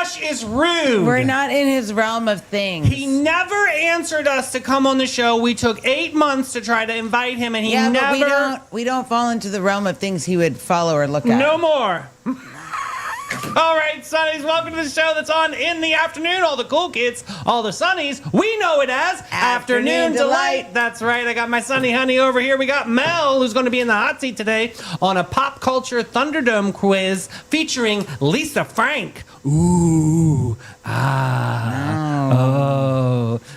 Flash is rude. We're not in his realm of things. He never answered us to come on the show. We took 8 months to try to invite him, and he never. But we don't fall into the realm of things he would follow or look at. No more. All right, Sonnies, welcome to the show that's on in the afternoon. All the cool kids, all the Sonnies, we know it as Afternoon Delight. That's right. I got my Sonny Honey over here. We got Mel, who's going to be in the hot seat today on a pop culture Thunderdome quiz featuring Lisa Frank. Ooh, oh.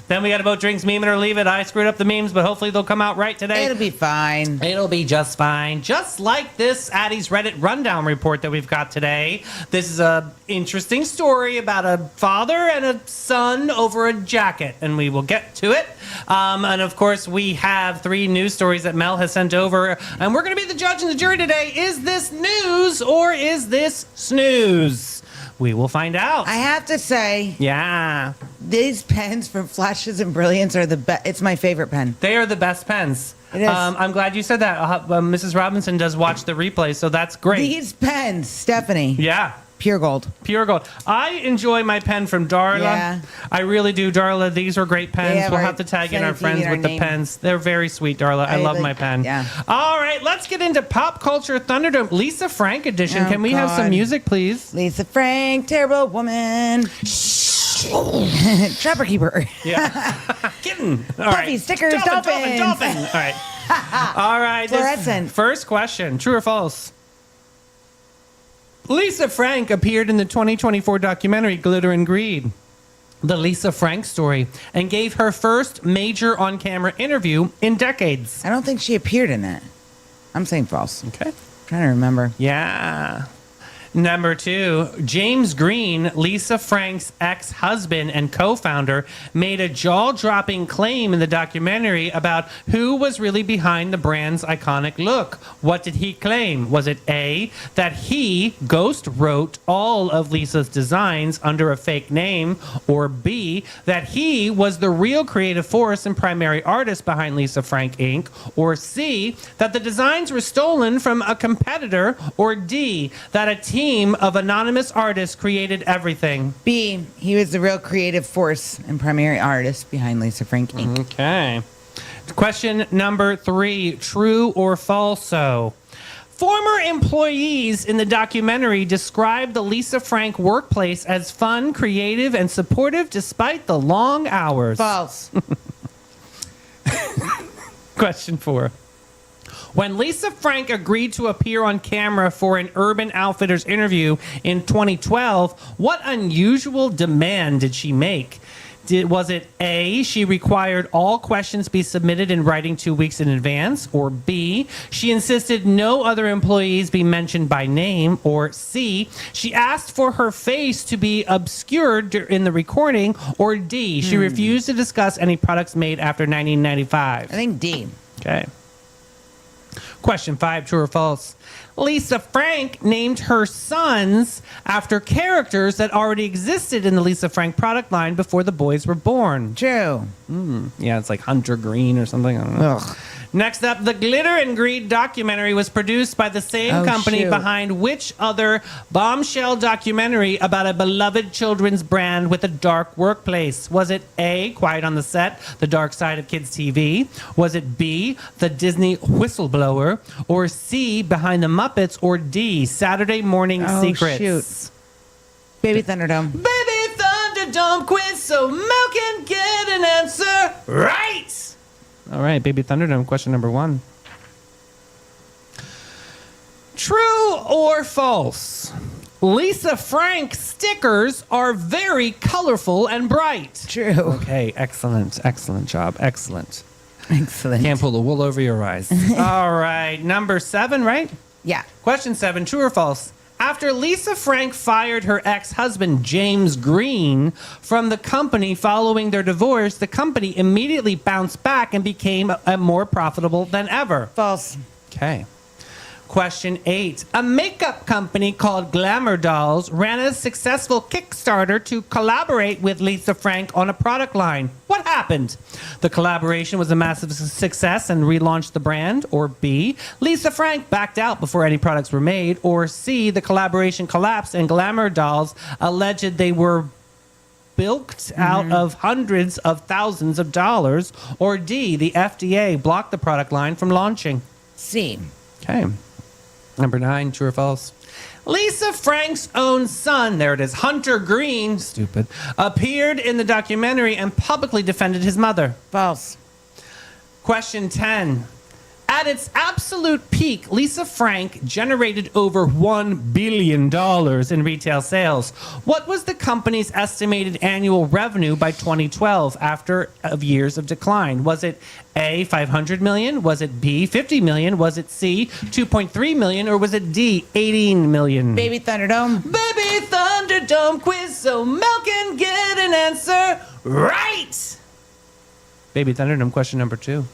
Then we got about drinks, meme it or leave it. I screwed up the memes, but hopefully they'll come out right today. It'll be fine. It'll be just fine. Just like this Addie's Reddit rundown report that we've got today. This is a interesting story about a father and a son over a jacket, and we will get to it. And of course, we have 3 news stories that Mel has sent over, and we're going to be the judge and the jury today. Is this news or is this snooze? We will find out. I have to say, yeah, these pens from Flashes and Brilliance are the best. It's my favorite pen. They are the best pens. It is. I'm glad you said that. Mrs. Robinson does watch the replay, so that's great. These pens, Stephanie. Yeah. Pure gold. Pure gold. I enjoy my pen from Darla. Yeah. I really do, Darla. These are great pens. We'll have to tag in our friends with the pens. They're very sweet, Darla. I love my pen. Yeah. All right, let's get into Pop Culture Thunderdome. Lisa Frank edition. Can we have some music, please? Lisa Frank, terrible woman. Trapper keeper. Yeah. Kitten. All Puffy right. stickers, dolphins. Dolphin. All right. All right. Fluorescent. First question. True or false? Lisa Frank appeared in the 2024 documentary Glitter and Greed, The Lisa Frank Story, and gave her first major on-camera interview in decades. I don't think she appeared in that. I'm saying false. Okay. I'm trying to remember. Yeah. Number 2, James Green, Lisa Frank's ex-husband and co-founder, made a jaw-dropping claim in the documentary about who was really behind the brand's iconic look. What did he claim? Was it A, that he ghost wrote all of Lisa's designs under a fake name, or B, that he was the real creative force and primary artist behind Lisa Frank Inc., or C, that the designs were stolen from a competitor, or D, that a team of anonymous artists created everything? B, he was the real creative force and primary artist behind Lisa Frank Inc. Okay. Question number 3, true or falso? Former employees in the documentary described the Lisa Frank workplace as fun, creative, and supportive despite the long hours. False. Question 4. When Lisa Frank agreed to appear on camera for an Urban Outfitters interview in 2012, what unusual demand did she make? Was it A, she required all questions be submitted in writing 2 weeks in advance, or B, she insisted no other employees be mentioned by name, or C, she asked for her face to be obscured in the recording, or D, she refused to discuss any products made after 1995? I think D. Okay. Question 5, true or false? Lisa Frank named her sons after characters that already existed in the Lisa Frank product line before the boys were born. True. Yeah, it's like Hunter Green or something. I don't know. Ugh. Next up, the Glitter and Greed documentary was produced by the same company behind which other bombshell documentary about a beloved children's brand with a dark workplace? Was it A, Quiet on the Set, The Dark Side of Kids TV? Was it B, The Disney Whistleblower? Or C, Behind the Muppets? Or D, Saturday Morning Secrets? Shoot. Baby Thunderdome. Baby Thunderdome quiz so Mel can get an answer right. All right, Baby Thunderdome, question number 1. True or false? Lisa Frank stickers are very colorful and bright. True. Okay, excellent. Excellent job. Excellent. Excellent. Can't pull the wool over your eyes. All right, number 7, right? Yeah. Question 7, true or false? After Lisa Frank fired her ex-husband, James Green, from the company following their divorce, the company immediately bounced back and became more profitable than ever. False. Okay. Question 8. A makeup company called Glamour Dolls ran a successful Kickstarter to collaborate with Lisa Frank on a product line. What happened? The collaboration was a massive success and relaunched the brand. Or B, Lisa Frank backed out before any products were made. Or C, the collaboration collapsed and Glamour Dolls alleged they were bilked out of hundreds of thousands of dollars. Or D, the FDA blocked the product line from launching. C. Okay. Number 9, true or false? Lisa Frank's own son, there it is, Hunter Green, stupid, appeared in the documentary and publicly defended his mother. False. Question 10. At its absolute peak, Lisa Frank generated over $1 billion in retail sales. What was the company's estimated annual revenue by 2012 after years of decline? Was it A, 500 million? Was it B, 50 million? Was it C, 2.3 million? Or was it D, 18 million? Baby Thunderdome. Baby Thunderdome quiz so Mel can get an answer right. Baby Thunderdome question number 2.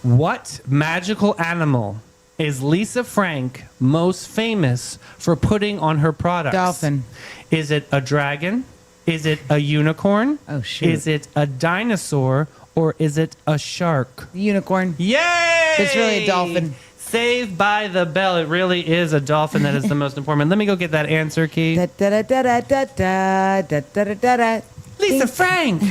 What magical animal is Lisa Frank most famous for putting on her products? Dolphin. Is it a dragon? Is it a unicorn? Oh, shoot. Is it a dinosaur? Or is it a shark? Unicorn. Yay! It's really a dolphin. Saved by the bell. It really is a dolphin that is the most important. Let me go get that answer key. Da da da da da da da da da da da. Lisa Frank.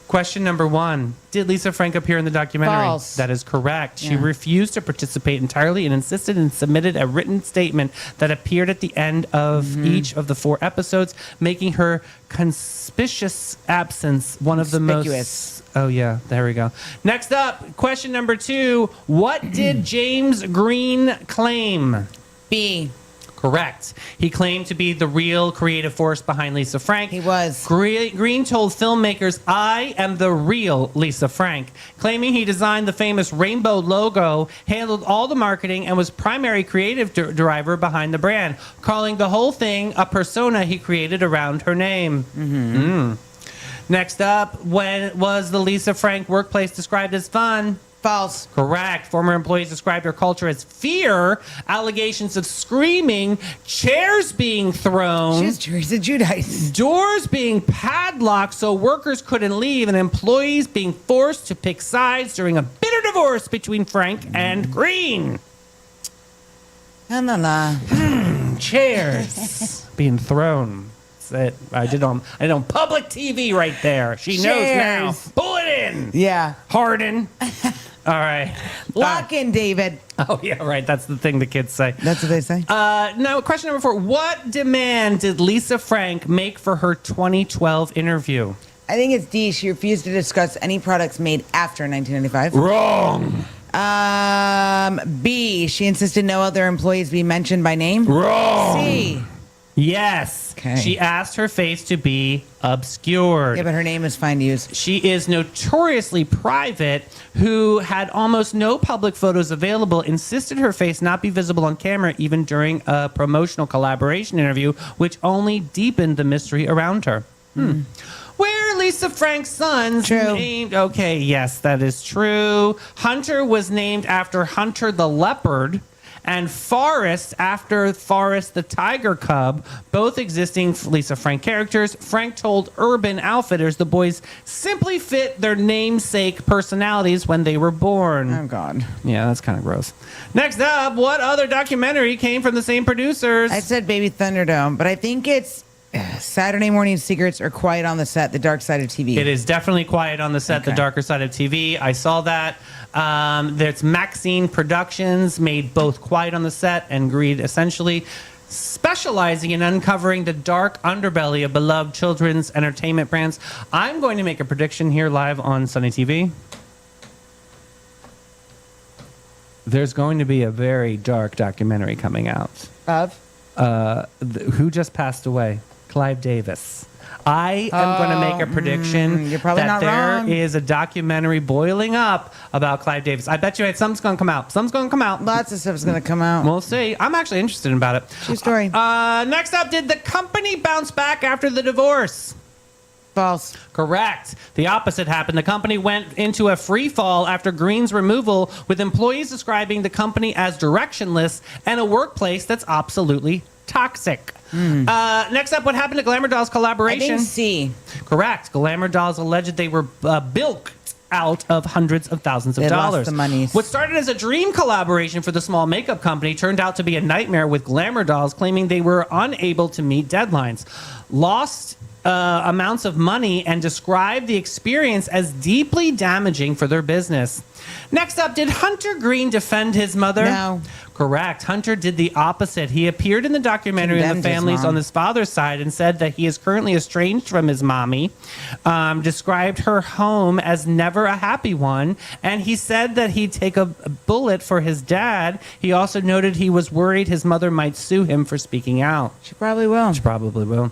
Question number 1. Did Lisa Frank appear in the documentary? False. That is correct. She Yeah. refused to participate entirely and insisted and submitted a written statement that appeared at the end of each of the 4 episodes, making her conspicuous absence one of the most... Conspicuous. Oh, yeah. There we go. Next up, question number 2. What did James Green claim? B. Correct. He claimed to be the real creative force behind Lisa Frank. He was. Green told filmmakers, "I am the real Lisa Frank," claiming he designed the famous rainbow logo, handled all the marketing, and was primary creative driver behind the brand, calling the whole thing a persona he created around her name. Next up, when was the Lisa Frank workplace described as fun? False. Correct. Former employees described her culture as fear, allegations of screaming, chairs being thrown, She's Teresa Giudice. doors being padlocked so workers couldn't leave, and employees being forced to pick sides during a bitter divorce between Frank and Green. La la la. Chairs being thrown. That's it. I did on public TV right there. She knows now. Chairs. Pull it in. Yeah. Harden. All right. Lock in, David. Oh, yeah, right. That's the thing the kids say. That's what they say. Now, question number 4. What demand did Lisa Frank make for her 2012 interview? I think it's D. She refused to discuss any products made after 1995. Wrong. B. She insisted no other employees be mentioned by name. Wrong. C. Yes. Okay. She asked her face to be obscured. Yeah, but her name is fine to use. She is notoriously private, who had almost no public photos available, insisted her face not be visible on camera even during a promotional collaboration interview, which only deepened the mystery around her. Where are Lisa Frank's sons True. named? Okay, yes, that is true. Hunter was named after Hunter the leopard, and Forrest after Forrest the tiger cub, both existing Lisa Frank characters. Frank told Urban Outfitters the boys simply fit their namesake personalities when they were born. Oh, God. Yeah, that's kind of gross. Next up, what other documentary came from the same producers? I said Baby Thunderdome, but I think it's Saturday Morning Secrets or Quiet on the Set, The Dark Side of TV. It is definitely quiet on the set, The Okay. Darker Side of TV. I saw that. There's Maxine Productions, made both Quiet on the Set and Greed, essentially specializing in uncovering the dark underbelly of beloved children's entertainment brands. I'm going to make a prediction here live on Sunny TV. There's going to be a very dark documentary coming out. Of? Who just passed away? Clive Davis. I am going to make a prediction you're probably that not there wrong. is a documentary boiling up about Clive Davis. I bet you something's going to come out. Something's going to come out. Lots of stuff's going to come out. We'll see. I'm actually interested about it. True story. Next up, did the company bounce back after the divorce? false. Correct. The opposite happened. The company went into a free fall after Green's removal, with employees describing the company as directionless and a workplace that's absolutely toxic. Next up, what happened to Glamour Dolls I collaboration? think C. Correct. Glamour Dolls alleged they were bilked out of hundreds of thousands of They lost dollars. the monies. What started as a dream collaboration for the small makeup company turned out to be a nightmare, with Glamour Dolls claiming they were unable to meet deadlines, lost amounts of money, and described the experience as deeply damaging for their business. Next up, did Hunter Green defend his mother? No. Correct. Hunter did the opposite. He appeared in the documentary on the Condemned his families mom. on his father's side and said that he is currently estranged from his mommy, described her home as never a happy one, and he said that he'd take a bullet for his dad. He also noted he was worried his mother might sue him for speaking out. She probably will. She probably will.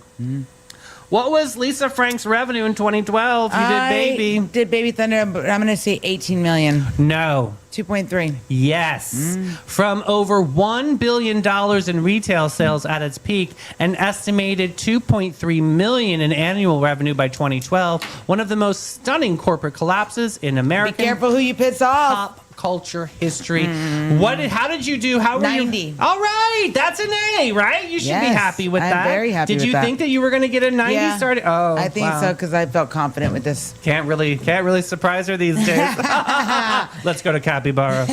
What was Lisa Frank's revenue in 2012? You did Baby. Did Baby Thunder, but I'm going to say 18 million. No. 2.3. Yes. From over $1 billion in retail sales at its peak, an estimated $2.3 million in annual revenue by 2012, one of the most stunning corporate collapses in Be American careful who you piss off. pop culture history. How did you do? How were 90. you? All right. That's an A, right? You should be Yes, happy with I'm that. very happy Did with you that. think that you were going to get a 90 Yeah. started? Oh, I think wow. so because I felt confident with this. Can't really surprise her these days. Let's go to Capybara.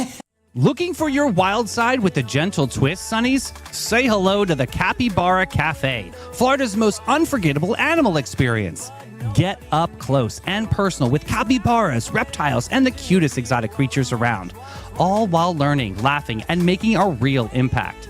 Looking for your wild side with a gentle twist, Sonnies? Say hello to the Capybara Cafe, Florida's most unforgettable animal experience. Get up close and personal with capybaras, reptiles, and the cutest exotic creatures around, all while learning, laughing, and making a real impact.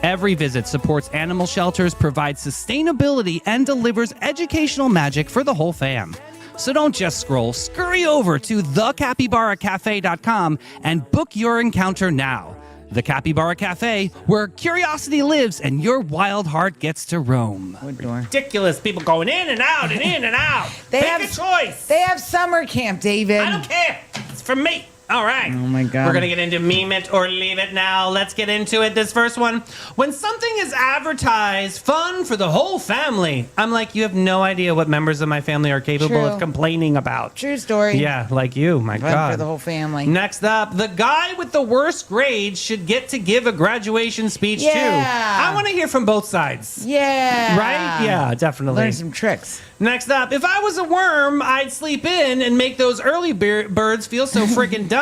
Every visit supports animal shelters, provides sustainability, and delivers educational magic for the whole fam. So don't just scroll, scurry over to thecapybaracafe.com and book your encounter now. The Capybara Cafe, where curiosity lives and your wild heart gets to roam. Wood door. Ridiculous. People going in and out and in and out. They Make have- a choice. They have summer camp, David. I don't care. It's for me. All right. Oh, my God. We're going to get into meme it or leave it now. Let's get into it. This first one. When something is advertised, fun for the whole family, I'm like, you have no idea what members of my family are capable True. of complaining about. True story. Yeah, like you. My Fun God. for the whole family. Next up, the guy with the worst grades should get to give a graduation speech too. Yeah. I want to hear from both sides. Yeah. Right? Yeah, definitely. Learn some tricks. Next up, if I was a worm, I'd sleep in and make those early birds feel so freaking dumb.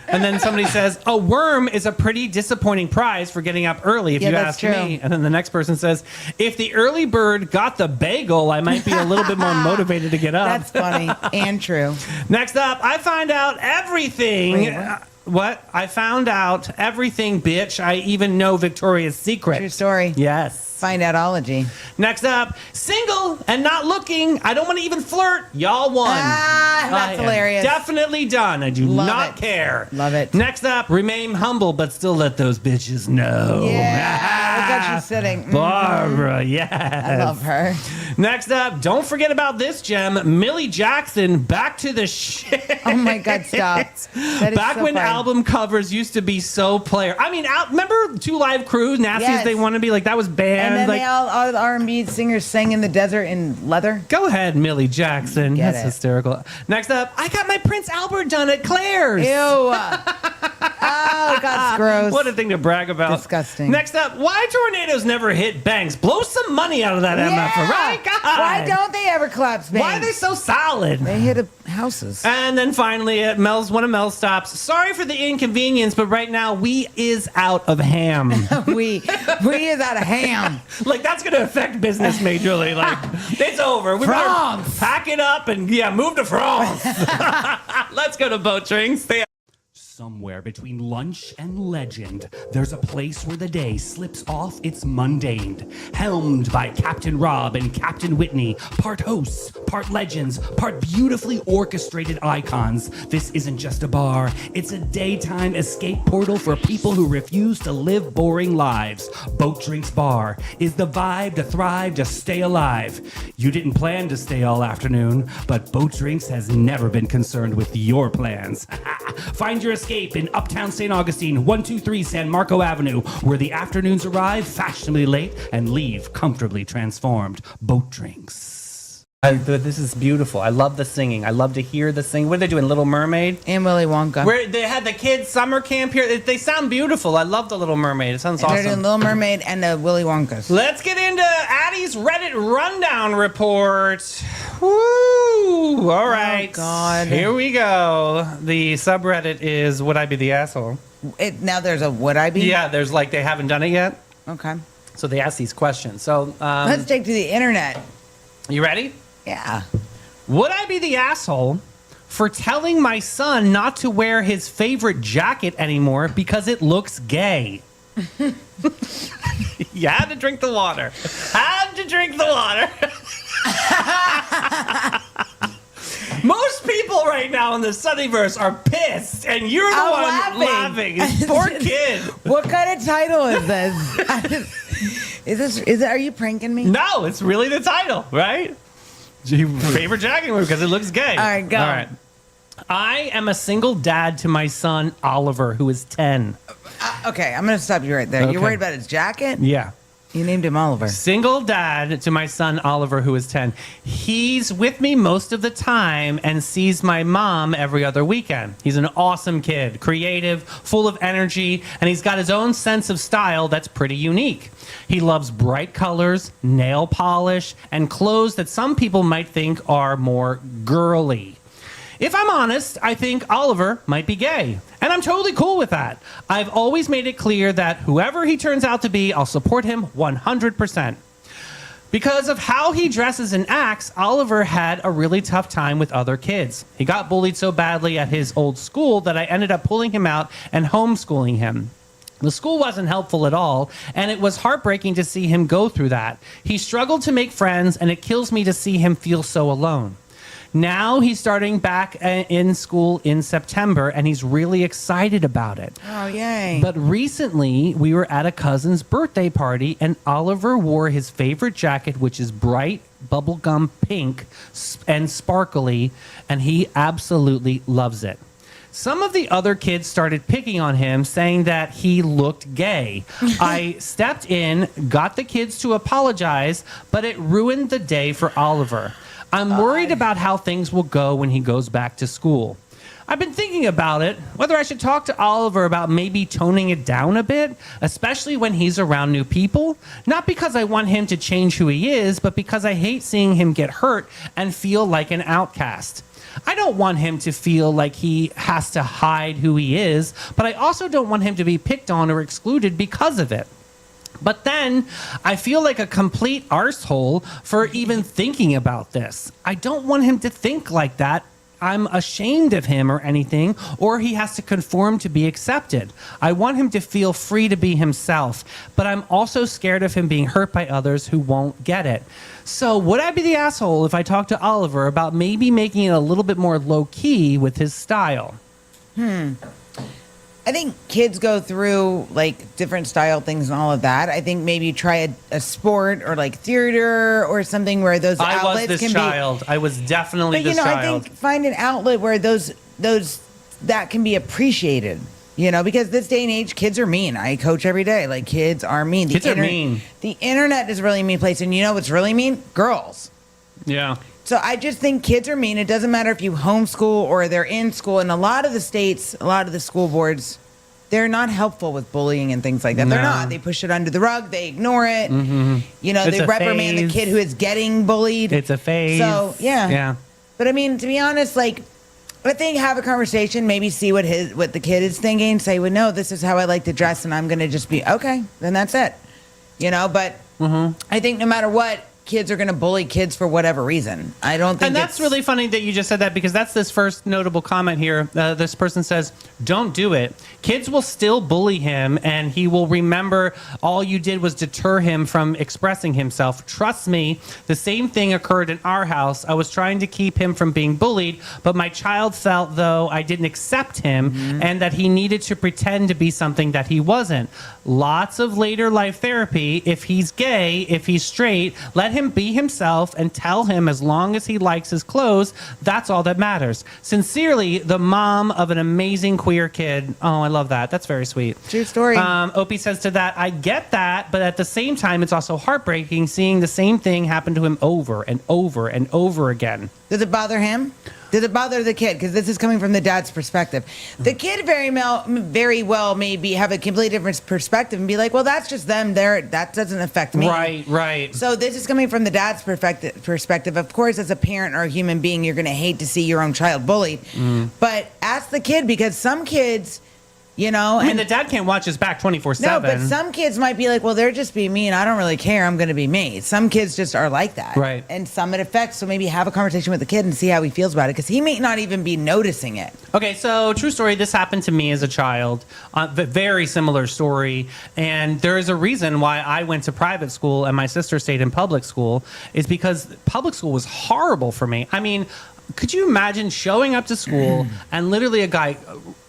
And then somebody says, a worm is a pretty disappointing prize for getting up early, if Yeah, you that's ask true. me. And then the next person says, if the early bird got the bagel, I might be a little bit more motivated to get up. That's funny and true. Next up, I find out everything. Wait, what? What? I found out everything, bitch. I even know Victoria's Secret. True story. Yes. Find outology. Next up, single and not looking. I don't want to even flirt. Y'all won. That's I am hilarious. Definitely done. I do Love not it. care. Love it. Next up, remain humble, but still let those bitches know. Yeah. Look at you sitting. Barbara, yes. I love her. Next up, don't forget about this gem, Millie Jackson, back to the shit. Oh my God, stop. That is Back so when funny. album covers used to be so player. I mean, remember Two Live Crew, Nasty as Yes. They Want to Be? Like, that was banned. And then like, all the R&B singers sang in the desert in leather. Go ahead, Millie Jackson. Get That's it. hysterical. Next up, I got my Prince Albert done at Claire's. Ew. Oh, God's gross. What a thing to brag about. Disgusting. Next up, why tornadoes never hit banks? Blow some money out of that MF, right? God. Why don't they ever collapse banks? Why are they so solid? They hit houses. And then finally, at one of Mel's stops. Sorry for the inconvenience, but right now we is out of ham. we is out of ham. Like, that's going to affect business majorly. Like, it's over. We better France. pack it up and move to France. Let's go to Boat Drinks. Somewhere between lunch and legend, there's a place where the day slips off its mundane. Helmed by Captain Rob and Captain Whitney, part hosts, part legends, part beautifully orchestrated icons. This isn't just a bar, it's a daytime escape portal for people who refuse to live boring lives. Boat Drinks Bar is the vibe to thrive, to stay alive. You didn't plan to stay all afternoon, but Boat Drinks has never been concerned with your plans. Find your escape in Uptown St. Augustine, 123 San Marco Avenue, where the afternoons arrive fashionably late and leave comfortably transformed. Boat Drinks. This is beautiful. I love the singing. I love to hear the singing. What are they doing? Little Mermaid? And Willy Wonka. Where they had the kids' summer camp here. They sound beautiful. I love the Little Mermaid. It sounds And they're doing awesome. Little Mermaid and the Willy Wonkas. Let's get into Addie's Reddit rundown report. Woo! All right. God. Here we go. The subreddit is Would I Be the Asshole? Now there's a would I be? Yeah, there's like they haven't done it yet. Okay. So they ask these questions. So Let's take to the internet. you ready? Yeah. Would I be the asshole for telling my son not to wear his favorite jacket anymore because it looks gay? You had to drink the water. Had to drink the water. Most people right now in the Sunnyverse are pissed, and you're the I'm one laughing. This poor kid. What kind of title is this? Are you pranking me? No, it's really the title, right? Favorite jacket because it looks gay. All right, go. All right. I am a single dad to my son, Oliver, who is 10. Okay, I'm going to stop you right there. Okay. You're worried about his jacket? Yeah. You named him Oliver. Single dad to my son, Oliver, who is 10. He's with me most of the time and sees my mom every other weekend. He's an awesome kid, creative, full of energy, and he's got his own sense of style that's pretty unique. He loves bright colors, nail polish, and clothes that some people might think are more girly. If I'm honest, I think Oliver might be gay, and I'm totally cool with that. I've always made it clear that whoever he turns out to be, I'll support him 100%. Because of how he dresses and acts, Oliver had a really tough time with other kids. He got bullied so badly at his old school that I ended up pulling him out and homeschooling him. The school wasn't helpful at all, and it was heartbreaking to see him go through that. He struggled to make friends, and it kills me to see him feel so alone. Now he's starting back in school in September, and he's really excited about it. Oh, yay. But recently, we were at a cousin's birthday party, and Oliver wore his favorite jacket, which is bright bubblegum pink and sparkly, and he absolutely loves it. Some of the other kids started picking on him, saying that he looked gay. I stepped in, got the kids to apologize, but it ruined the day for Oliver. I'm worried about how things will go when he goes back to school. I've been thinking about it, whether I should talk to Oliver about maybe toning it down a bit, especially when he's around new people. Not because I want him to change who he is, but because I hate seeing him get hurt and feel like an outcast. I don't want him to feel like he has to hide who he is, but I also don't want him to be picked on or excluded because of it. But then I feel like a complete arsehole for even thinking about this. I don't want him to think like that. I'm ashamed of him or anything, or he has to conform to be accepted. I want him to feel free to be himself, but I'm also scared of him being hurt by others who won't get it. So would I be the asshole if I talked to Oliver about maybe making it a little bit more low-key with his style? I think kids go through like different style things and all of that. I think maybe try a sport or like theater or something where those I was outlets this can child. I was definitely be. But this you know, child. I think find an outlet where those that can be appreciated. You know, because this day and age, kids are mean. I coach every day. Like kids are mean. Kids are mean. The internet is a really mean place, and you know what's really mean? Girls. Yeah. So I just think kids are mean. It doesn't matter if you homeschool or they're in school. In a lot of the states, a lot of the school boards, they're not helpful with bullying and things like that. They're No. not. They push it under the rug. They ignore it. Mm-hmm. You know, It's they a reprimand the phase. kid who is getting bullied. It's a phase. So, yeah. Yeah. But I mean, to be honest, like, I think have a conversation, maybe see what the kid is thinking. Say, well, no, this is how I like to dress, and I'm going to just be okay. Then that's it, you know. But I think no matter what, kids are going to bully kids for whatever reason. I don't think. And that's really funny that you just said that, because that's this first notable comment here. This person says, "Don't do it. Kids will still bully him, and he will remember all you did was deter him from expressing himself. Trust me, the same thing occurred in our house. I was trying to keep him from being bullied, but my child felt though I didn't accept him and that he needed to pretend to be something that he wasn't. Lots of later life therapy. If he's gay, if he's straight, let him him be himself and tell him as long as he likes his clothes, that's all that matters. Sincerely, the mom of an amazing queer kid. Oh, I love that. That's very sweet. True story. Opie says to that, I get that, but at the same time, it's also heartbreaking seeing the same thing happen to him over and over and over again. Does it bother him? Does it bother the kid? Because this is coming from the dad's perspective. The kid very well maybe have a completely different perspective and be like, well, that's just them. That doesn't affect me. Right. So this is coming from the dad's perspective. Of course, as a parent or a human being, you're going to hate to see your own child bullied. But ask the kid, because some kids, you know, I mean, the dad can't watch his back 24/7. no, but some kids might be like, well, they're just being me and I don't really care. I'm going to be me. Some kids just are like that. Right. And some it affects. So maybe have a conversation with the kid and see how he feels about it, because he may not even be noticing it. Okay, so true story. This happened to me as a child. Very similar story. And there is a reason why I went to private school and my sister stayed in public school, is because public school was horrible for me. I mean, could you imagine showing up to school and literally a guy,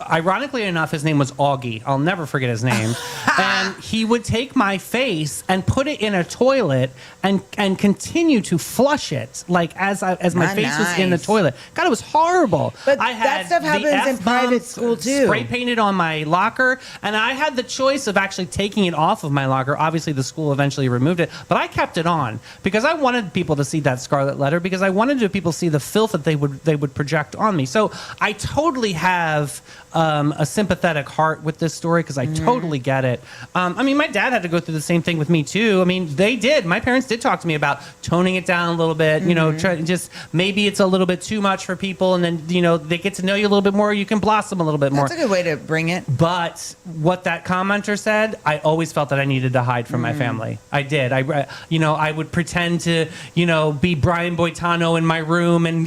ironically enough, his name was Augie. I'll never forget his name. And he would take my face and put it in a toilet and continue to flush it, like as my face was in the Nice. toilet. God, it was horrible. But I that had stuff the happens in F-bomb private school, too. Spray painted on my locker, and I had the choice of actually taking it off of my locker. Obviously, the school eventually removed it, but I kept it on because I wanted people to see that scarlet letter, because I wanted people to see the filth that they would project on me. So I totally have a sympathetic heart with this story, because I totally get it. I mean, my dad had to go through the same thing with me too. I mean, they did. My parents did talk to me about toning it down a little bit. You know, just maybe it's a little bit too much for people, and then they get to know you a little bit more. You can blossom a little bit more. That's a good way to bring it. But what that commenter said, I always felt that I needed to hide from my family. I did. I would pretend to, be Brian Boitano in my room and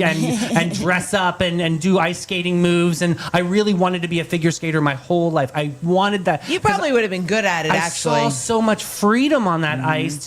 dress up and do ice skating moves. And I really wanted to be a figure skater my whole life. I wanted that. You probably would have been good at it, I actually. saw so much freedom on that ice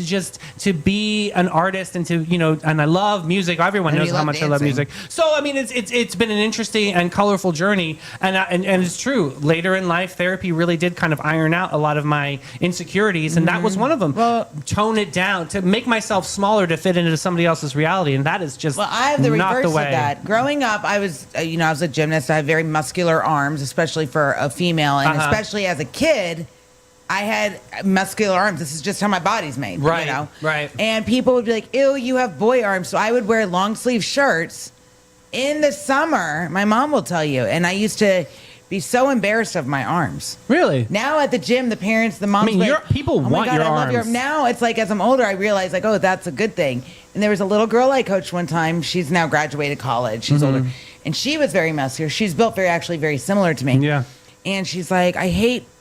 to be an artist and and I love music. Everyone And knows you how love much I love dancing. music. So I mean, it's been an interesting and colorful journey, and it's true. Later in life, therapy really did kind of iron out a lot of my insecurities, and that was one of them. Well- Tone it down to make myself smaller to fit into somebody else's reality, and that is just Well, I have the not reverse the way. of that. Growing up, I was a gymnast. I have very muscular arms, especially for a female, and especially as a kid, I had muscular arms. This is just how my body's made, Right, you know? right. And people would be like, ew, you have boy arms. So I would wear long sleeve shirts in the summer. My mom will tell you. And I used to be so embarrassed of my arms. Really? Now at the gym, the parents, the moms, I mean, like, people oh my want God, your I love arms. Now it's like, as I'm older, I realize like, oh, that's a good thing. And there was a little girl I coached one time. She's now graduated college. She's older, and she was very muscular. She's built actually very similar to me. Yeah. And she's like,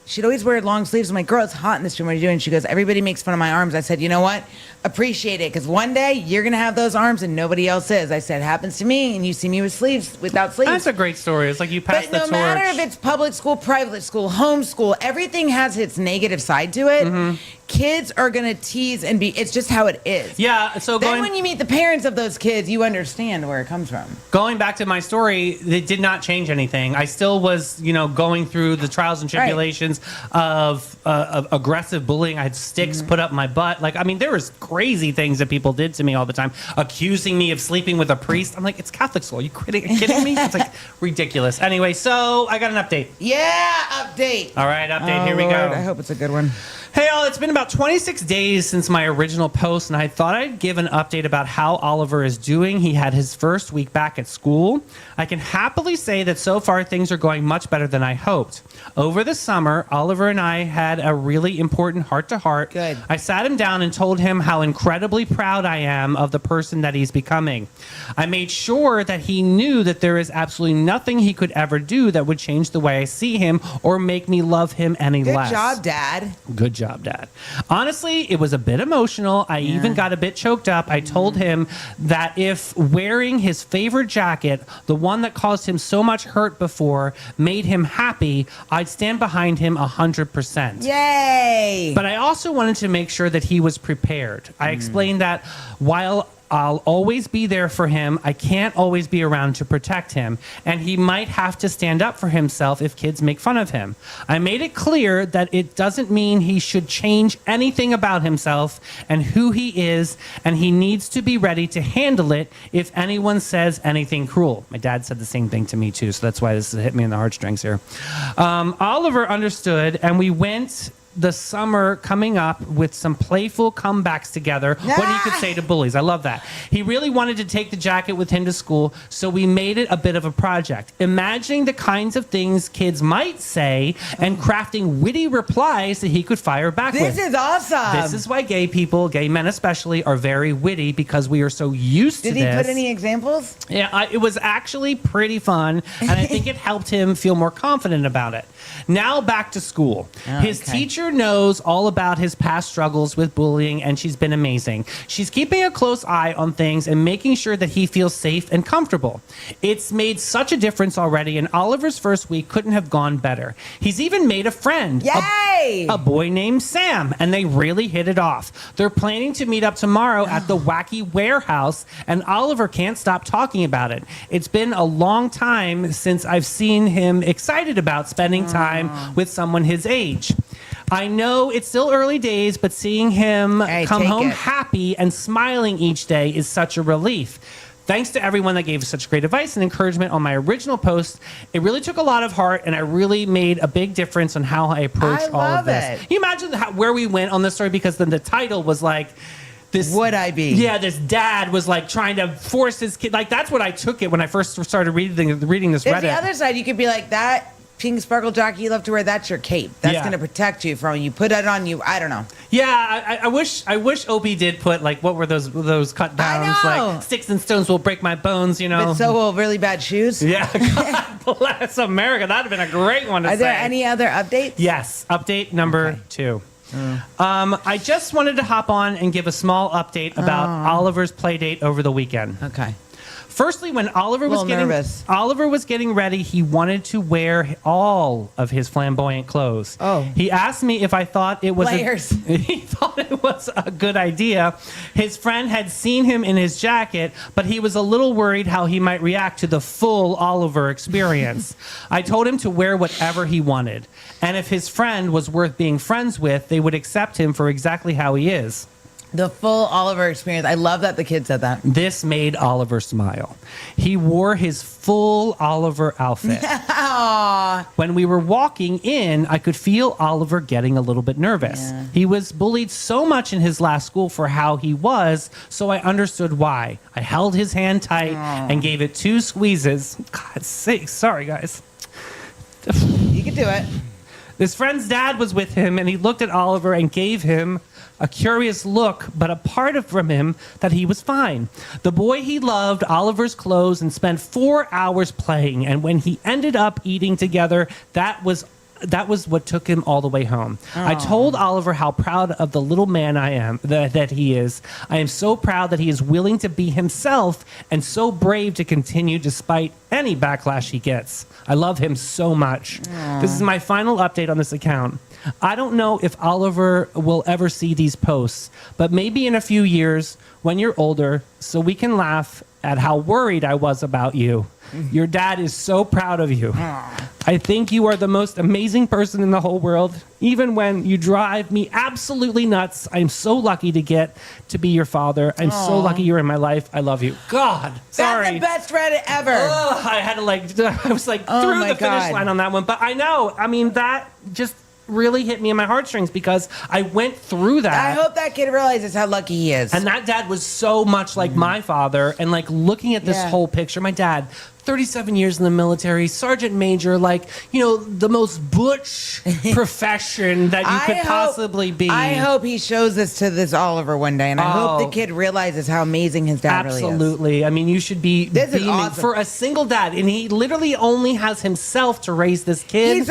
she'd always wear long sleeves. I'm like, girl, it's hot in this gym. What are you doing? She goes, everybody makes fun of my arms. I said, you know what? Appreciate it. Because one day you're going to have those arms and nobody else is. I said, happens to me. And you see me with sleeves, without sleeves. That's a great story. It's like you pass But the no torch. matter if it's public school, private school, homeschool, everything has its negative side to it. Kids are going to tease and it's just how it is. Yeah. So Then when you meet the parents of those kids, you understand where it comes from. Going back to my story, it did not change anything. I still was, going through the trials and tribulations of aggressive bullying. I had sticks put up my butt. Like, I mean, there was crazy things that people did to me all the time, accusing me of sleeping with a priest. I'm like, it's Catholic school. Are you kidding me? It's like ridiculous. Anyway, so I got an update. Yeah, update. All right, update. Oh, Here we Lord, go. I hope it's a good one. Hey, all, it's been about 26 days since my original post, and I thought I'd give an update about how Oliver is doing. He had his first week back at school. I can happily say that so far things are going much better than I hoped. Over the summer, Oliver and I had a really important heart-to-heart. Good. I sat him down and told him how incredibly proud I am of the person that he's becoming. I made sure that he knew that there is absolutely nothing he could ever do that would change the way I see him or make me love him any Good less. job, Dad. Good job, Dad. Honestly, it was a bit emotional. I even got a bit choked up. I told him that if wearing his favorite jacket, the one that caused him so much hurt before, made him happy, I'd stand behind him 100%. Yay! But I also wanted to make sure that he was prepared. I explained that while I'll always be there for him. I can't always be around to protect him. And he might have to stand up for himself if kids make fun of him. I made it clear that it doesn't mean he should change anything about himself and who he is, and he needs to be ready to handle it if anyone says anything cruel. My dad said the same thing to me too, so that's why this hit me in the heartstrings here. Oliver understood, and we went the summer coming up with some playful comebacks together, what he could say to bullies. I love that. He really wanted to take the jacket with him to school, so we made it a bit of a project, imagining the kinds of things kids might say and crafting witty replies that he could fire back with. This is awesome. This is why gay people, gay men especially, are very witty, because we are so used to this. Did he put any examples? Yeah, it was actually pretty fun, and I think it helped him feel more confident about it. Now back to school. His teacher knows all about his past struggles with bullying, and she's been amazing. She's keeping a close eye on things and making sure that he feels safe and comfortable. It's made such a difference already, and Oliver's first week couldn't have gone better. He's even made a friend. Yay! A boy named Sam, and they really hit it off. They're planning to meet up tomorrow at the Wacky Warehouse, and Oliver can't stop talking about it. It's been a long time since I've seen him excited about spending time with someone his age. I know it's still early days, but seeing him come home happy and smiling each day is such a relief. Thanks to everyone that gave such great advice and encouragement on my original post. It really took a lot of heart, and I really made a big difference on how I approached all of this. Can you imagine where we went on this story? Because then the title was like, this, would I be? Yeah, this dad was like trying to force his kid. Like, that's what I took it when I first started reading this There's Reddit. the other side. You could be like, that pink sparkle jockey you love to wear, that's your cape. That's Yeah. going to protect you from when you put it on you. I don't know. Yeah, I wish Opie did put, like, what were those cut downs? I know. Like, sticks and stones will break my bones, you know. But so will really bad shoes. Yeah, God bless America. That'd have been a great one to say. Are there any other updates? Yes, update number 2. I just wanted to hop on and give a small update about Oliver's play date over the weekend. Okay. Firstly, when Oliver was getting ready, he wanted to wear all of his flamboyant clothes. Oh. He asked me if I thought it was he thought it was a good idea. His friend had seen him in his jacket, but he was a little worried how he might react to the full Oliver experience. I told him to wear whatever he wanted, and if his friend was worth being friends with, they would accept him for exactly how he is. The full Oliver experience. I love that the kid said that. This made Oliver smile. He wore his full Oliver outfit. Aww. When we were walking in, I could feel Oliver getting a little bit nervous. Yeah. He was bullied so much in his last school for how he was, so I understood why. I held his hand tight and gave it 2 squeezes. God's sake, sorry guys. You can do it. His friend's dad was with him, and he looked at Oliver and gave him a curious look, but a part of from him that he was fine. The boy he loved Oliver's clothes and spent 4 hours playing, and when he ended up eating together, that was what took him all the way home. I told Oliver how proud of the little man I am, that he is. I am so proud that he is willing to be himself and so brave to continue despite any backlash he gets. I love him so much. This is my final update on this account. I don't know if Oliver will ever see these posts, but maybe in a few years when you're older, so we can laugh at how worried I was about you. Your dad is so proud of you. I think you are the most amazing person in the whole world. Even when you drive me absolutely nuts, I'm so lucky to get to be your father. I'm so lucky you're in my life. I love you. God, sorry. That's the best Reddit ever. I had to I was like through the finish line on that one. But I know, I mean, that just really hit me in my heartstrings because I went through that. I hope that kid realizes how lucky he is. And that dad was so much like my father. And like looking at this whole picture, my dad, 37 years in the military, sergeant major, like, you know, the most butch profession that you could possibly be. I hope he shows this to this Oliver one day, and I hope the kid realizes how amazing his dad really is. Absolutely. I mean, you should be This is beaming awesome. for a single dad, and he literally only has himself to raise this kid. He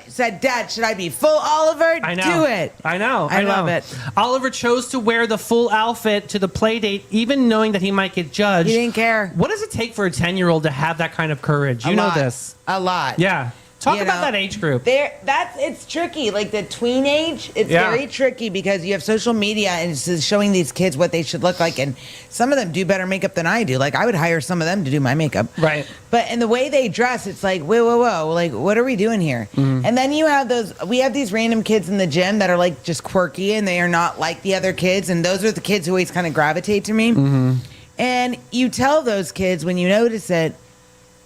said, Dad, should I be full Oliver? I know. Do it. I know. I love it. Oliver chose to wear the full outfit to the play date, even knowing that he might get judged. He didn't care. What does it take for a 10-year-old to have that kind of courage? You know this. A lot. Yeah. Talk You about know, that age group. It's tricky. Like the tween age, it's Yeah. very tricky because you have social media and it's just showing these kids what they should look like, and some of them do better makeup than I do. Like I would hire some of them to do my makeup, Right. But in the way they dress, it's like whoa, like what are we doing here? Mm-hmm. And then we have these random kids in the gym that are like just quirky and they are not like the other kids, and those are the kids who always kind of gravitate to me. Mm-hmm. And you tell those kids when you notice it.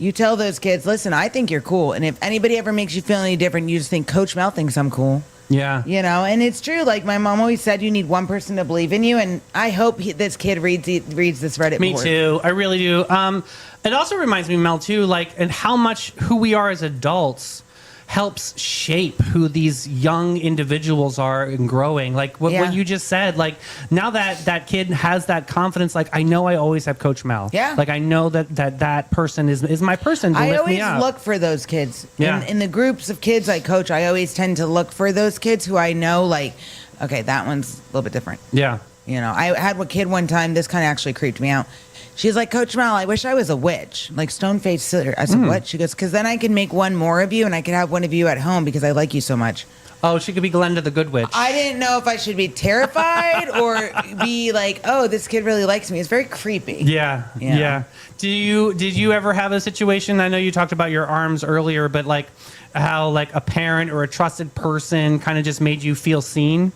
You tell those kids, listen, I think you're cool. And if anybody ever makes you feel any different, you just think Coach Mel thinks I'm cool. Yeah. You know, and it's true. Like my mom always said, you need one person to believe in you. And I hope this kid reads this Reddit Me board. too. I really do. It also reminds me, Mel, too, like, and how much who we are as adults helps shape who these young individuals are and growing. Like what Yeah. you just said, like now that kid has that confidence, like I know I always have Coach Mel. Yeah. Like I know that person is my person to I lift me always up. look for those kids. Yeah. In the groups of kids I coach, I always tend to look for those kids who I know, like, okay, that one's a little bit different. Yeah. You know, I had a kid one time, this kind of actually creeped me out. She's like, Coach Mel, I wish I was a witch, like stone-faced sister. I said, what? She goes, because then I can make one more of you and I could have one of you at home because I like you so much. Oh, she could be Glenda the Good Witch. I didn't know if I should be terrified or be like, oh, this kid really likes me. It's very creepy. Yeah, Yeah. yeah. Did you ever have a situation? I know you talked about your arms earlier, but like how like a parent or a trusted person kind of just made you feel seen?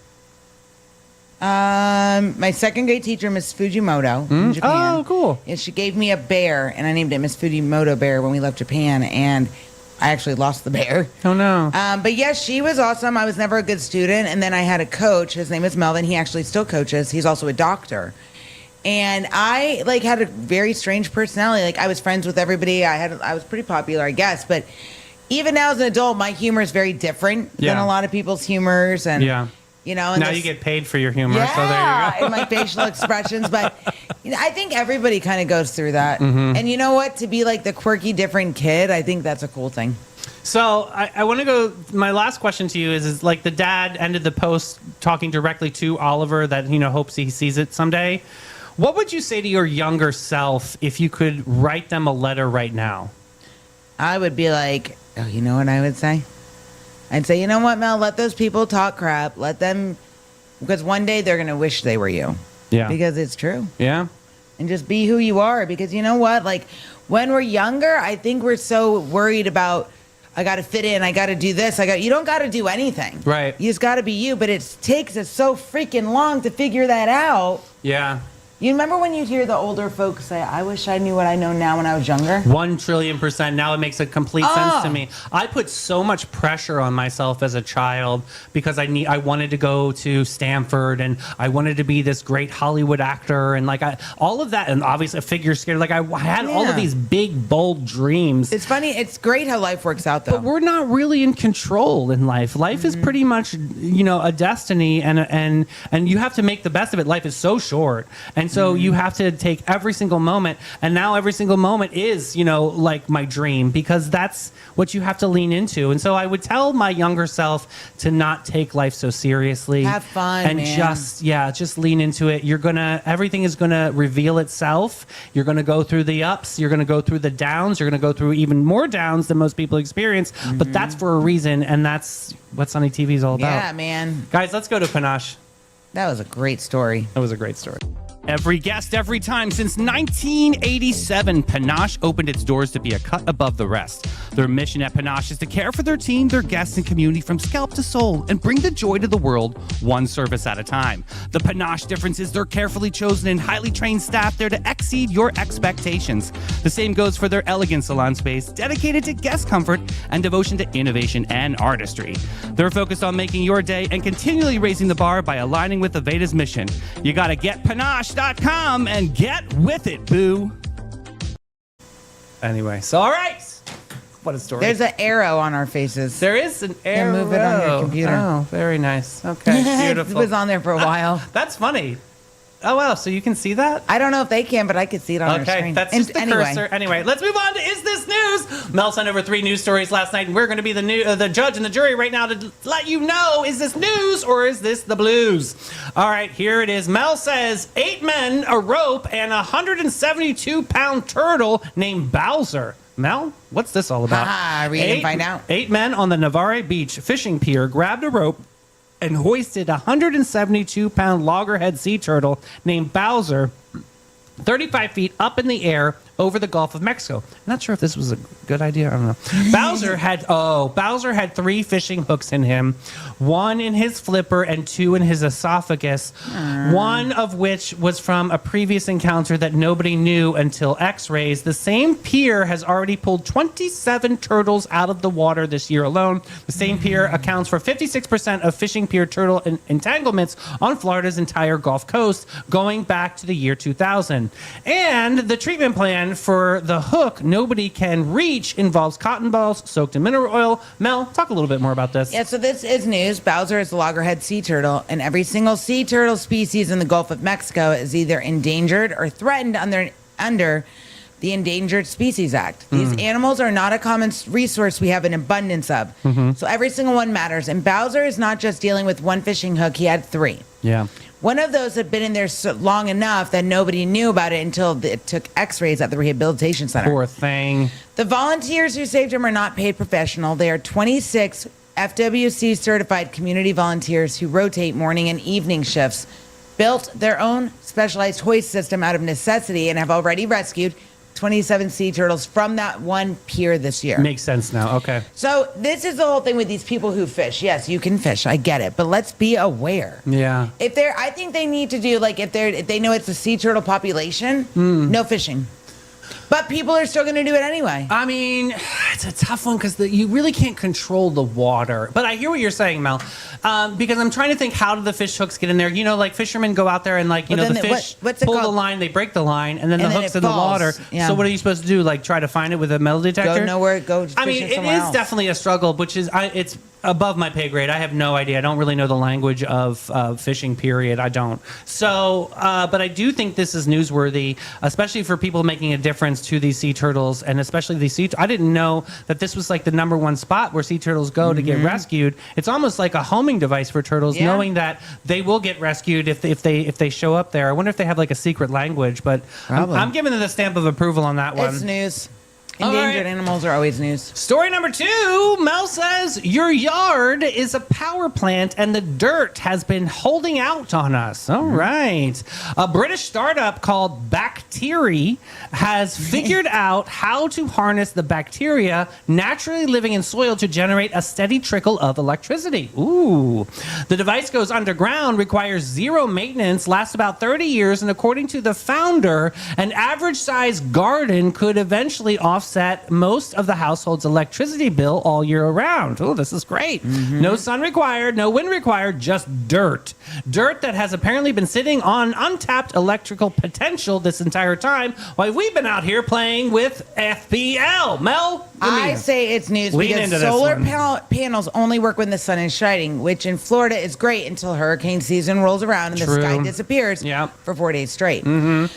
My second grade teacher, Miss Fujimoto in Japan. Oh, cool. And she gave me a bear, and I named it Miss Fujimoto Bear when we left Japan, and I actually lost the bear. Oh no. But yes, she was awesome. I was never a good student, and then I had a coach. His name is Melvin. He actually still coaches. He's also a doctor. And I like had a very strange personality. Like I was friends with everybody. I was pretty popular, I guess. But even now as an adult, my humor is very different than Yeah. a lot of people's humors. And Yeah. you know, and Now this- you get paid for your humor, yeah, so there you go. and my facial expressions. But you know, I think everybody kind of goes through that. Mm-hmm. And you know what? To be like the quirky, different kid, I think that's a cool thing. So I want to go. My last question to you is like the dad ended the post talking directly to Oliver that hopes he sees it someday. What would you say to your younger self if you could write them a letter right now? I would be like, oh, you know what I would say? I'd say, you know what, Mel? Let those people talk crap. Let them, because one day they're gonna wish they were you. Yeah. Because it's true. Yeah. And just be who you are. Because you know what? Like when we're younger, I think we're so worried about I got to fit in. I got to do this. You don't got to do anything. Right. You just got to be you. But it takes us so freaking long to figure that out. Yeah. You remember when you hear the older folks say, I wish I knew what I know now when I was younger? 1,000,000,000%. Now it makes a complete sense to me. I put so much pressure on myself as a child because I wanted to go to Stanford and I wanted to be this great Hollywood actor and all of that, and obviously a figure skater. Like I had all of Yeah. these big bold dreams. It's funny. It's great how life works out, though. But we're not really in control in life. Life is pretty much, a destiny, and you have to make the best of it. Life is so short, and so you have to take every single moment. And now every single moment is, like my dream, because that's what you have to lean into. And so I would tell my younger self to not take life so seriously. Have fun, and man. just lean into it. Everything is gonna reveal itself. You're gonna go through the ups. You're gonna go through the downs. You're gonna go through even more downs than most people experience. But that's for a reason, and that's what Sunny TV is all about. Yeah, man. Guys, let's go to Panache. That was a great story. That was a great story. Every guest, every time. Since 1987, Panache opened its doors to be a cut above the rest. Their mission at Panache is to care for their team, their guests, and community from scalp to soul and bring the joy to the world one service at a time. The Panache difference is their carefully chosen and highly trained staff there to exceed your expectations. The same goes for their elegant salon space, dedicated to guest comfort and devotion to innovation and artistry. They're focused on making your day and continually raising the bar by aligning with Aveda's mission. You gotta get Panache.com and get with it, boo. Anyway, so all right. What a story. There's an arrow on our faces. There is an arrow. move it on your computer. Oh, very nice. Okay, beautiful. It was on there for a while. That's funny. Oh, wow. So you can see that? I don't know if they can, but I could see it on our Okay, screen. that's And just the cursor. Anyway, let's move on to Is This News? Mel sent over 3 news stories last night, and we're going to be the judge and the jury right now to let you know, is this news or is this the blues? All right, here it is. Mel says 8 men, a rope, and a 172-pound turtle named Bowser. Mel, what's this all about? Read and find out. 8 men on the Navarre Beach fishing pier grabbed a rope and hoisted a 172-pound loggerhead sea turtle named Bowser 35 feet up in the air over the Gulf of Mexico. I'm not sure if this was a good idea. I don't know. Bowser had 3 fishing hooks in him, 1 in his flipper and 2 in his esophagus, one of which was from a previous encounter that nobody knew until X-rays. The same pier has already pulled 27 turtles out of the water this year alone. The same pier accounts for 56% of fishing pier turtle entanglements on Florida's entire Gulf Coast, going back to the year 2000. And the treatment plan for the hook nobody can reach involves cotton balls soaked in mineral oil. Mel, talk a little bit more about this. Yeah, so this is news. Bowser is a loggerhead sea turtle, and every single sea turtle species in the Gulf of Mexico is either endangered or threatened under the Endangered Species Act. These animals are not a common resource we have an abundance of. So every single one matters. And Bowser is not just dealing with 1 fishing hook, he had 3. Yeah. One of those had been in there so long enough that nobody knew about it until it took X-rays at the rehabilitation center. Poor thing. The volunteers who saved him are not paid professional. They are 26 FWC certified community volunteers who rotate morning and evening shifts, built their own specialized hoist system out of necessity, and have already rescued 27 sea turtles from that one pier this year. Makes sense now. Okay. So this is the whole thing with these people who fish. Yes, you can fish. I get it. But let's be aware. Yeah. I think they need to do, like, if they know it's a sea turtle population, no fishing. But people are still going to do it anyway. I mean, it's a tough one because you really can't control the water. But I hear what you're saying, Mel, because I'm trying to think, how do the fish hooks get in there? You know, like fishermen go out there and, like, the fish pull the line, they break the line, and then the hook's in the water. Yeah. So what are you supposed to do? Like, try to find it with a metal detector? Go nowhere. Go I mean, it is definitely a struggle, which is, it's above my pay grade. I have no idea. I don't really know the language of fishing, period. I don't. So, but I do think this is newsworthy, especially for people making a difference to these sea turtles, and especially these I didn't know that this was like the #1 spot where sea turtles go to get rescued. It's almost like a homing device for turtles, knowing that they will get rescued if they show up there. I wonder if they have like a secret language, but I'm giving it the stamp of approval on that one. It's news. Endangered animals are always news. Story number 2, Mel says, your yard is a power plant and the dirt has been holding out on us. All right. A British startup called Bacteria has figured out how to harness the bacteria naturally living in soil to generate a steady trickle of electricity. Ooh. The device goes underground, requires 0 maintenance, lasts about 30 years, and according to the founder, an average-sized garden could eventually offset most of the household's electricity bill all year around. Oh, this is great. No sun required, no wind required, just dirt. Dirt that has apparently been sitting on untapped electrical potential this entire time while we've been out here playing with FPL. Mel? I say it's news because solar panels only work when the sun is shining, which in Florida is great until hurricane season rolls around and the sky disappears for 4 days straight. The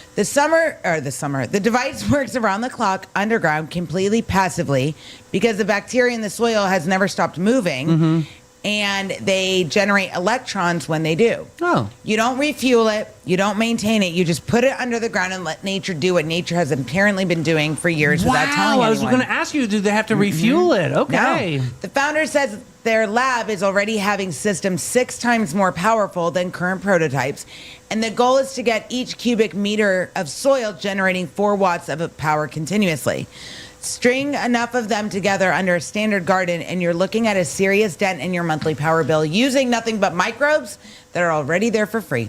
device works around the clock underground completely passively because the bacteria in the soil has never stopped moving. And they generate electrons when they do. Oh. You don't refuel it. You don't maintain it. You just put it under the ground and let nature do what nature has apparently been doing for years without telling anyone. I was going to ask you, do they have to refuel it? Okay. No. The founder says their lab is already having systems 6 times more powerful than current prototypes. And the goal is to get each cubic meter of soil generating 4 watts of power continuously. String enough of them together under a standard garden, and you're looking at a serious dent in your monthly power bill using nothing but microbes that are already there for free.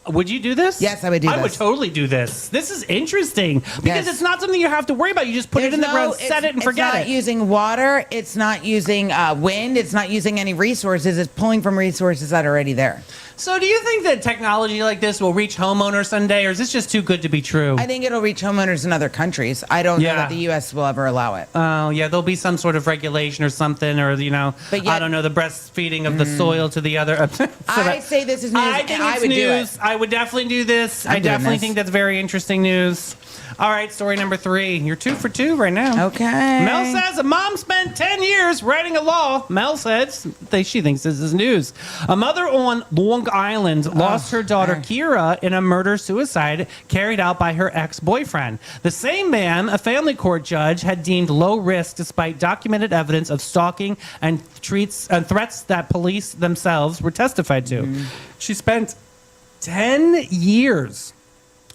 Would you do this? Yes, I would do this. I would totally do this. This is interesting because it's not something you have to worry about. You just put it in the ground, set it, and forget it. It's not using water. It's not using wind. It's not using any resources. It's pulling from resources that are already there. So do you think that technology like this will reach homeowners someday, or is this just too good to be true? I think it'll reach homeowners in other countries. I don't know that the U.S. will ever allow it. Oh, yeah, there'll be some sort of regulation or something, or, I don't know, the breastfeeding of the soil to the other. I say this is news. I would do it. I would definitely do this. I definitely think that's very interesting news. All right, story number 3. You're 2 for 2 right now. Okay. Mel says a mom spent 10 years writing a law. Mel says she thinks this is news. A mother on Long Island lost her daughter Kira in a murder-suicide carried out by her ex-boyfriend. The same man, a family court judge, had deemed low risk despite documented evidence of stalking and threats that police themselves were testified to. She spent 10 years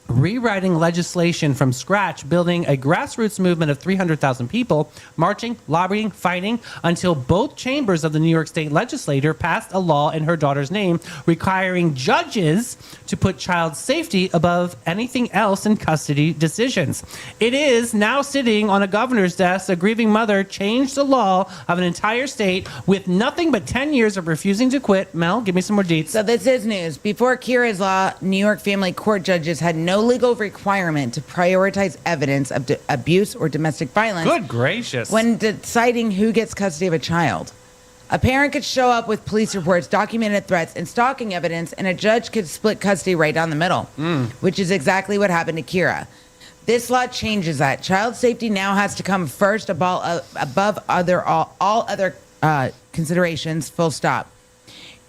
rewriting legislation from scratch, building a grassroots movement of 300,000 people, marching, lobbying, fighting, until both chambers of the New York State Legislature passed a law in her daughter's name requiring judges to put child safety above anything else in custody decisions. It is now sitting on a governor's desk. A grieving mother changed the law of an entire state with nothing but 10 years of refusing to quit. Mel, give me some more deets. So this is news. Before Kira's law, New York family court judges had no legal requirement to prioritize evidence of abuse or domestic violence. Good gracious. When deciding who gets custody of a child. A parent could show up with police reports, documented threats, and stalking evidence, and a judge could split custody right down the middle, which is exactly what happened to Kira. This law changes that. Child safety now has to come first above all other considerations, full stop.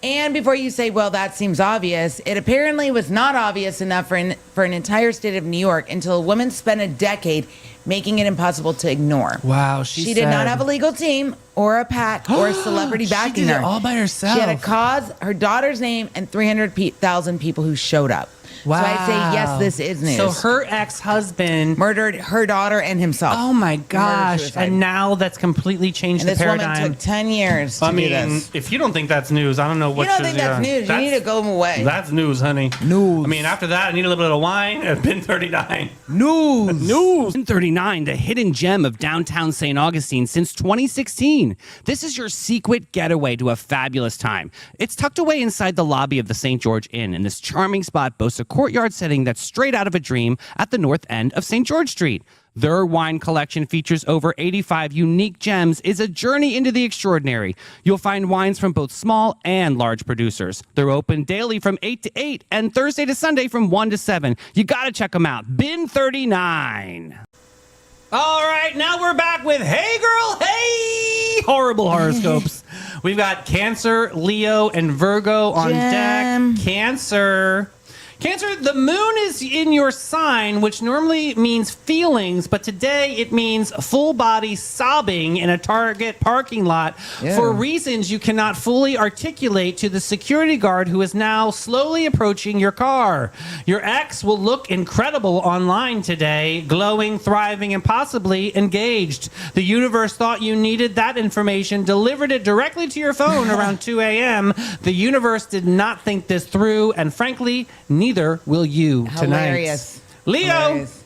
And before you say, well, that seems obvious, it apparently was not obvious enough for an entire state of New York until a woman spent a decade making it impossible to ignore. Wow, she did not have a legal team or a PAC or a celebrity backing she did her. it all by herself. She had a cause, her daughter's name, and 300,000 people who showed up. Wow. So I say, yes, this is news. So her ex-husband murdered her daughter and himself. Oh my gosh! Murder-suicide. And now that's completely changed And the this paradigm. woman took 10 years to I do mean, this. if you don't think that's news, I don't know what You don't think that's news. You need to go away. That's news, honey. News. I mean, after that, I need a little bit of wine and Bin 39. News. Bin 39, the hidden gem of downtown St. Augustine since 2016. This is your secret getaway to a fabulous time. It's tucked away inside the lobby of the St. George Inn, and this charming spot boasts a courtyard setting that's straight out of a dream at the north end of St. George Street. Their wine collection features over 85 unique gems, is a journey into the extraordinary. You'll find wines from both small and large producers. They're open daily from 8 to 8 and Thursday to Sunday from 1 to 7. You gotta check them out. Bin 39. All right, now we're back with Hey Girl, Hey! Horrible horoscopes. We've got Cancer, Leo, and Virgo on Gem. deck. Cancer, the moon is in your sign, which normally means feelings, but today it means full body sobbing in a Target parking lot for reasons you cannot fully articulate to the security guard who is now slowly approaching your car. Your ex will look incredible online today, glowing, thriving, and possibly engaged. The universe thought you needed that information, delivered it directly to your phone around 2 a.m. The universe did not think this through, and frankly, neither will you tonight. Hilarious. Leo. Hilarious.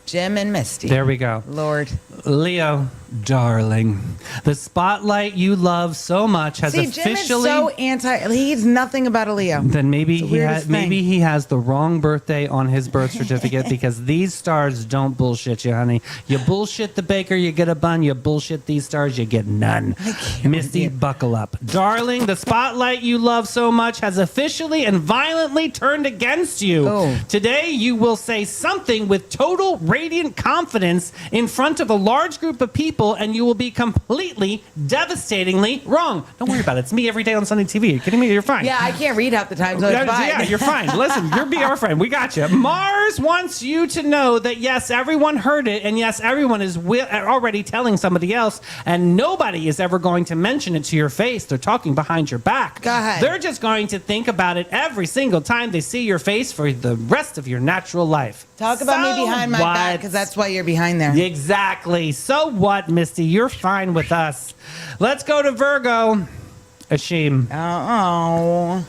Jim and Misty. There we go. Lord. Leo, darling, the spotlight you love so much has See, Jim is officially. so he's nothing about a Leo. Then maybe It's the weirdest thing. he has the wrong birthday on his birth certificate because these stars don't bullshit you, honey. You bullshit the baker, you get a bun. You bullshit these stars, you get none. Misty, buckle up. Darling, the spotlight you love so much has officially and violently turned against you. Oh. Today, you will say something with total radiant confidence in front of a large group of people, and you will be completely, devastatingly wrong. Don't worry about it. It's me every day on Sunday TV. Are you kidding me? You're fine. Yeah, I can't read half the time, so it's fine. Yeah, you're fine. Listen, you're BR friend. We got you. Mars wants you to know that, yes, everyone heard it, and yes, everyone is already telling somebody else, and nobody is ever going to mention it to your face. They're talking behind your back. Go ahead. They're just going to think about it every single time they see your face for the rest of your natural life. Talk about me behind my back, because that's why you're behind there. Exactly. So what, Misty? You're fine with us. Let's go to Virgo. Ashim. Oh.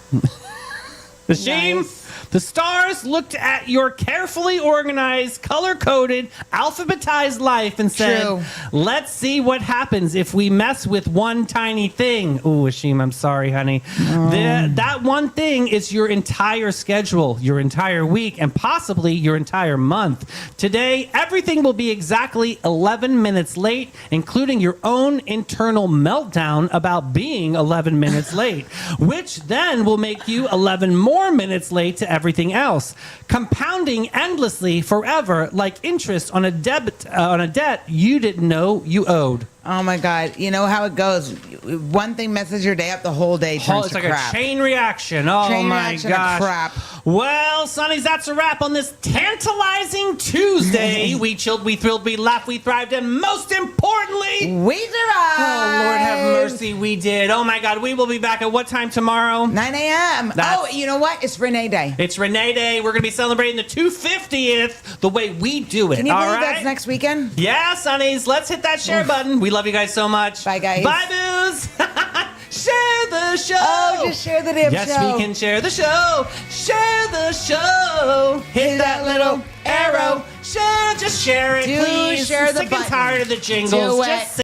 Ashim, Nice. the stars looked at your carefully organized, color-coded, alphabetized life and said, True. let's see what happens if we mess with one tiny thing. Ooh, Ashim, I'm sorry, honey. That one thing is your entire schedule, your entire week, and possibly your entire month. Today, everything will be exactly 11 minutes late, including your own internal meltdown about being 11 minutes late, which then will make you 11 more minutes late to everything else, compounding endlessly forever like interest on a debt you didn't know you owed. Oh my God! You know how it goes. One thing messes your day up, the whole day turns It's to like crap. a chain reaction. Oh Chain my reaction to gosh. crap. Well, Sonnies, that's a wrap on this tantalizing Tuesday. We chilled, we thrilled, we laughed, we thrived, and most importantly, We survived. oh Lord have mercy, we did. Oh my God, we will be back at what time tomorrow? 9 a.m. That's- Oh, you know what? It's Renee Day. It's Renee Day. We're going to be celebrating the 250th the way we do it. Can you all believe right? that's next weekend? Yeah, Sonnies, let's hit that share button. We love you guys so much. Bye, guys. Bye, booze. Share the show. Oh, just share the damn yes, show. we can share the show. Share the show. Hit that little arrow. Share, just share it, Do please. share I'm the sick and button. tired of the jingles. Do it. Just